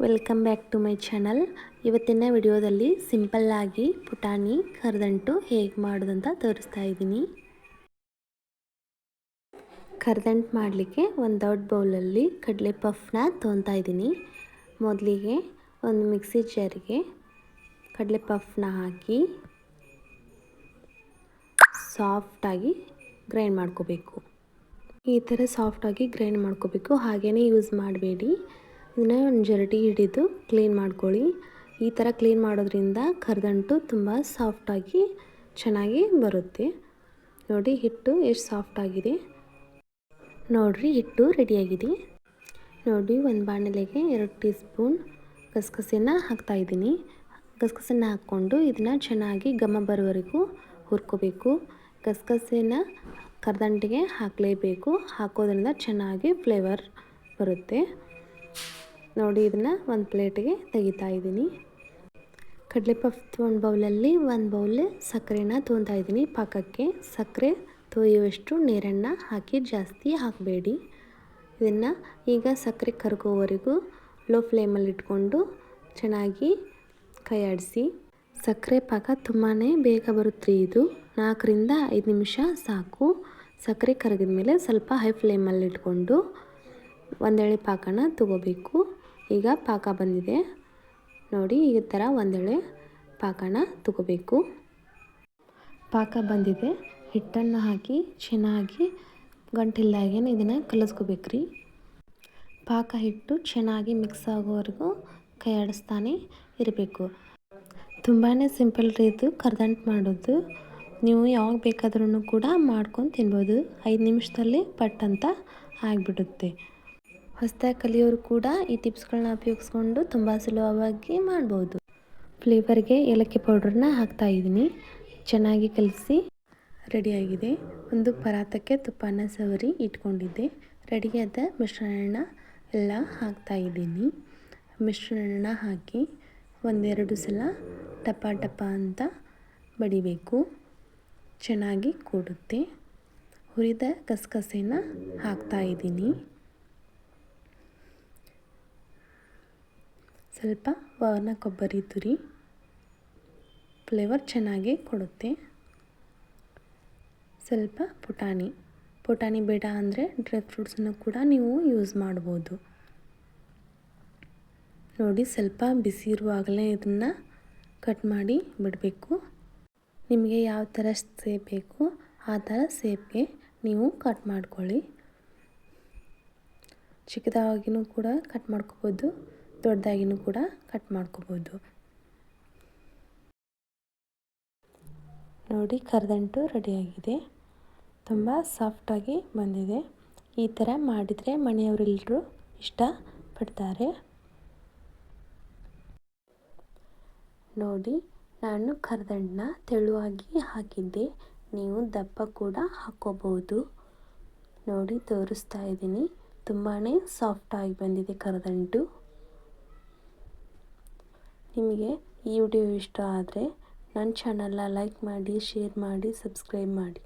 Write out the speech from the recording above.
Welcome back to my channel. ಇವತ್ತಿನ ವಿಡಿಯೋದಲ್ಲಿ ಸಿಂಪಲ್ಲಾಗಿ ಪುಟಾಣಿ ಕರದಂಟು ಹೇಗೆ ಮಾಡೋದಂತ ತೋರಿಸ್ತಾ ಇದ್ದೀನಿ. ಕರದಂಟು ಮಾಡಲಿಕ್ಕೆ ಒಂದು ದೊಡ್ಡ ಬೌಲಲ್ಲಿ ಕಡಲೆ ಪಫ್ನ ತೊಗೊತಾ ಇದ್ದೀನಿ. ಮೊದಲಿಗೆ ಒಂದು ಮಿಕ್ಸಿ ಜಾರಿಗೆ ಕಡಲೆ ಪಫ್ನ ಹಾಕಿ ಸಾಫ್ಟಾಗಿ ಗ್ರೈಂಡ್ ಮಾಡ್ಕೋಬೇಕು. ಈ ಥರ ಸಾಫ್ಟಾಗಿ ಗ್ರೈಂಡ್ ಮಾಡ್ಕೋಬೇಕು. ಹಾಗೇ ಯೂಸ್ ಮಾಡಬೇಡಿ. ಇದನ್ನು ಒಂದು ಜರಡಿ ಹಿಡಿದು ಕ್ಲೀನ್ ಮಾಡ್ಕೊಳ್ಳಿ. ಈ ಥರ ಕ್ಲೀನ್ ಮಾಡೋದ್ರಿಂದ ಕರದಂಟು ತುಂಬ ಸಾಫ್ಟಾಗಿ ಚೆನ್ನಾಗಿ ಬರುತ್ತೆ. ನೋಡಿ ಹಿಟ್ಟು ಎಷ್ಟು ಸಾಫ್ಟಾಗಿದೆ. ನೋಡಿರಿ ಹಿಟ್ಟು ರೆಡಿಯಾಗಿದೆ. ನೋಡಿ ಒಂದು ಬಾಣಲೆಗೆ 2 ಟೀ ಸ್ಪೂನ್ ಗಸಗಸೆನ ಹಾಕ್ತಾಯಿದ್ದೀನಿ. ಗಸಗಸೆನ ಹಾಕ್ಕೊಂಡು ಇದನ್ನು ಚೆನ್ನಾಗಿ ಘಮ ಬರೋವರೆಗೂ ಹುರ್ಕೋಬೇಕು. ಗಸಗಸೆನ ಕರದಂಟಿಗೆ ಹಾಕಲೇಬೇಕು. ಹಾಕೋದ್ರಿಂದ ಚೆನ್ನಾಗಿ ಫ್ಲೇವರ್ ಬರುತ್ತೆ. ನೋಡಿ ಇದನ್ನು ಒಂದು ಪ್ಲೇಟಿಗೆ ತೆಗಿತಾ ಇದ್ದೀನಿ. ಕಡಲೆ ಪಫ್ ಒಂದು ಬೌಲಲ್ಲಿ ಒಂದು ಬೌಲ್ ಸಕ್ಕರೆನ ತೊಗೊತಾ ಇದ್ದೀನಿ. ಪಾಕಕ್ಕೆ ಸಕ್ಕರೆ ತೊಯ್ಯುವಷ್ಟು ನೀರನ್ನು ಹಾಕಿ ಜಾಸ್ತಿ ಹಾಕಬೇಡಿ. ಇದನ್ನು ಈಗ ಸಕ್ಕರೆ ಕರಗೋವರೆಗೂ ಲೋ ಫ್ಲೇಮಲ್ಲಿ ಇಟ್ಕೊಂಡು ಚೆನ್ನಾಗಿ ಕೈ ಆಡಿಸಿ. ಸಕ್ಕರೆ ಪಾಕ ತುಂಬಾ ಬೇಗ ಬರುತ್ತೆ. ಇದು 4 ರಿಂದ 5 ನಿಮಿಷ ಸಾಕು. ಸಕ್ಕರೆ ಕರಗಿದ ಮೇಲೆ ಸ್ವಲ್ಪ ಹೈ ಫ್ಲೇಮಲ್ಲಿ ಇಟ್ಕೊಂಡು ಒಂದೆಳೆ ಪಾಕನ ತಗೋಬೇಕು. ಈಗ ಪಾಕ ಬಂದಿದೆ ನೋಡಿ. ಈ ಥರ ಒಂದೆಳೆ ಪಾಕನ ತಗೋಬೇಕು. ಪಾಕ ಬಂದಿದೆ. ಹಿಟ್ಟನ್ನು ಹಾಕಿ ಚೆನ್ನಾಗಿ ಗಂಟಿಲ್ದಾಗೆ ಇದನ್ನು ಕಲಿಸ್ಕೋಬೇಕ್ರಿ. ಪಾಕ ಹಿಟ್ಟು ಚೆನ್ನಾಗಿ ಮಿಕ್ಸ್ ಆಗೋವರೆಗೂ ಕೈ ಆಡಿಸ್ತಾನೆ ಇರಬೇಕು. ತುಂಬಾ ಸಿಂಪಲ್ ರೀ ಇದು ಕರದಂಟು ಮಾಡೋದು. ನೀವು ಯಾವಾಗ ಬೇಕಾದ್ರೂ ಕೂಡ ಮಾಡ್ಕೊಂಡು ತಿನ್ಬೋದು. 5 ನಿಮಿಷದಲ್ಲಿ ಪಟ್ ಅಂತ ಆಗಿಬಿಡುತ್ತೆ. ಹೊಸದಾಗಿ ಕಲಿಯೋರು ಕೂಡ ಈ ಟಿಪ್ಸ್ಗಳನ್ನ ಉಪಯೋಗಿಸ್ಕೊಂಡು ತುಂಬ ಸುಲಭವಾಗಿ ಮಾಡ್ಬೋದು. ಫ್ಲೇವರ್ಗೆ ಏಲಕ್ಕಿ ಪೌಡ್ರನ್ನ ಹಾಕ್ತಾಯಿದ್ದೀನಿ. ಚೆನ್ನಾಗಿ ಕಲಸಿ ರೆಡಿಯಾಗಿದೆ. ಒಂದು ಪರಾತಕ್ಕೆ ತುಪ್ಪನ ಸವರಿ ಇಟ್ಕೊಂಡಿದ್ದೆ. ರೆಡಿಯಾದ ಮಿಶ್ರಣ ಎಲ್ಲ ಹಾಕ್ತಾಯಿದ್ದೀನಿ. ಮಿಶ್ರಣ ಹಾಕಿ 1-2 ಸಲ ಟಪ ಟಪ ಅಂತ ಬಡಿಬೇಕು. ಚೆನ್ನಾಗಿ ಕೂಡುತ್ತೆ. ಹುರಿದ ಗಸಗಸೆನ ಹಾಕ್ತಾಯಿದ್ದೀನಿ. ಸ್ವಲ್ಪ ಒಣ ಕೊಬ್ಬರಿ ತುರಿ ಫ್ಲೇವರ್ ಚೆನ್ನಾಗಿ ಕೊಡುತ್ತೆ. ಸ್ವಲ್ಪ ಪುಟಾಣಿ ಬೇಡ ಅಂದರೆ ಡ್ರೈ ಫ್ರೂಟ್ಸನ್ನು ಕೂಡ ನೀವು ಯೂಸ್ ಮಾಡ್ಬೋದು. ನೋಡಿ ಸ್ವಲ್ಪ ಬಿಸಿ ಇರುವಾಗಲೇ ಇದನ್ನು ಕಟ್ ಮಾಡಿ ಬಿಡಬೇಕು. ನಿಮಗೆ ಯಾವ ಥರ ಸೇಪ್ ಬೇಕು ಆ ಥರ ಸೇಪ್ಗೆ ನೀವು ಕಟ್ ಮಾಡ್ಕೊಳ್ಳಿ. ಚಿಕ್ಕದಾಗಿನೂ ಕೂಡ ಕಟ್ ಮಾಡ್ಕೋಬೋದು, ದೊಡ್ಡದಾಗಿನೂ ಕೂಡ ಕಟ್ ಮಾಡ್ಕೋಬೋದು. ನೋಡಿ ಕರದಂಟು ರೆಡಿಯಾಗಿದೆ. ತುಂಬ ಸಾಫ್ಟಾಗಿ ಬಂದಿದೆ. ಈ ಥರ ಮಾಡಿದರೆ ಮನೆಯವರೆಲ್ಲರೂ ಇಷ್ಟಪಡ್ತಾರೆ. ನೋಡಿ ನಾನು ಕರದಂಟನ್ನ ತೆಳುವಾಗಿ ಹಾಕಿದ್ದೆ. ನೀವು ದಪ್ಪ ಕೂಡ ಹಾಕ್ಕೋಬೋದು. ನೋಡಿ ತೋರಿಸ್ತಾ ಇದ್ದೀನಿ. ತುಂಬಾ ಸಾಫ್ಟಾಗಿ ಬಂದಿದೆ ಕರದಂಟು. ನಿಮಗೆ ಈ ವಿಡಿಯೋ ಇಷ್ಟ ಆದರೆ ನನ್ನ ಚಾನಲ್ನ ಲೈಕ್ ಮಾಡಿ, ಶೇರ್ ಮಾಡಿ, ಸಬ್ಸ್ಕ್ರೈಬ್ ಮಾಡಿ.